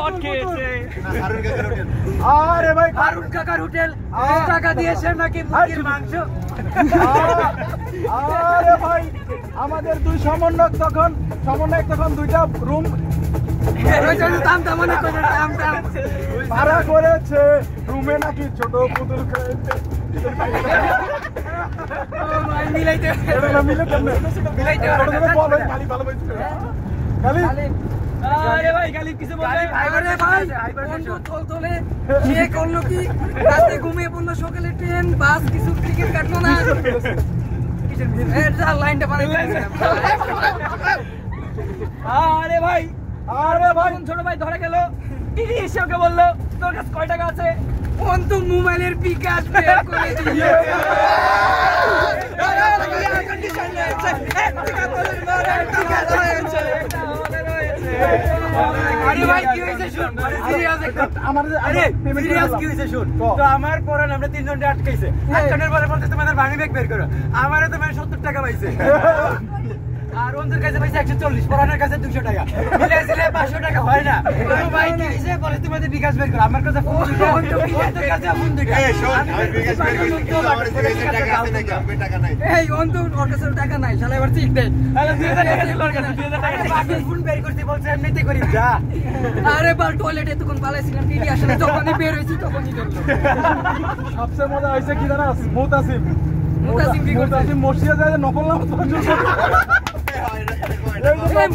Shot খেয়েছে। আরে ভাই হারুন কাকার হোটেল টাকা দিয়েছে নাকি মুরগির মাংস? আরে ভাই আমাদের দুই সমন্বয়ক তখন দুইটা রুম ভাড়া করেছে, রুমে নাকি ছোট পুতুল আরে ভাই গালিব কিছু বলবে? আরে ভাই বন্ধু তোলে সে করলো কি, রাতে ঘুমিয়ে পড়লো, সকালে ট্রেন বাস কিছু টিকিট কাটলো না। লাইনটা পারে। আরে ভাই ছোট ভাই ধরে গেল, টিভি এসে ওকে বললো তোর কাছে কয় টাকা আছে? বন্ধু মোবাইলের বিকাশ বের করে দিয়ে আমার পরে আমরা 3 জনকে আটকাইছে, একজনের পরে বলতে তোমাদের বাড়ি ব্যাগ বের করো, আমারে তোমার 70 টাকা পাইছে, আর ওদের কাছে পাইছে 140, পরানের কাছে 200 টাকা, মিলাইছিলে 500 টাকা হয় না। ভাই কি হইছে বলে তোমাদের বিকাশ বের করো, আমার কাছে ফোন দিতে ওদের কাছে ফোন দিতে এই শোন আমি বিকাশ বের করি, আমার কাছে টাকা আছে নাকি? আমার টাকা নাই। এই অন্ত ওর কাছে টাকা নাই, শালা এবার ঠিক দেয়। আরে 2000 টাকা ছিল ওর কাছে, 2000 টাকা বাকি ফোন বের করতে বলছে এমনিতে করি যা। আরে বাল টয়লেটে তখন পালাইছিলাম, টিভি আসলে যখনই বের হইছি তখনই ধরলো। সবচেয়ে মজা হয়েছে কি জানাস? মুতাসিম মসজিদে যায় নকল নামাজ পড়ছে,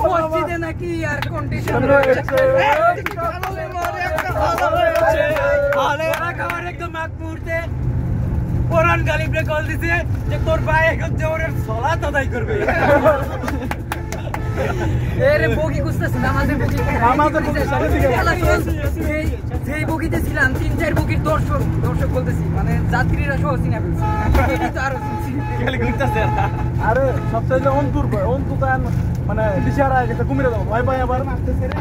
মসজিদে নাকি আর কন্ডিশন একদম আগ মুহূর্তে কোরআন গালিবরে কল দিছে যে তোর ভাই এখন জোরের সালাত আদায় করবে। এরে বগি খুঁজতেছি, আমাদের বগি যেই বগিতে ছিলাম 3-4 বগির দর্শক বলতেছি, মানে যাত্রীরা সহ চিনা ফেলছি, আরো আরে সবচেয়ে অন্তুর অন্তু মানে দিশারা কুমিরে দাও ভয় পাই আবার মারতেছে রে।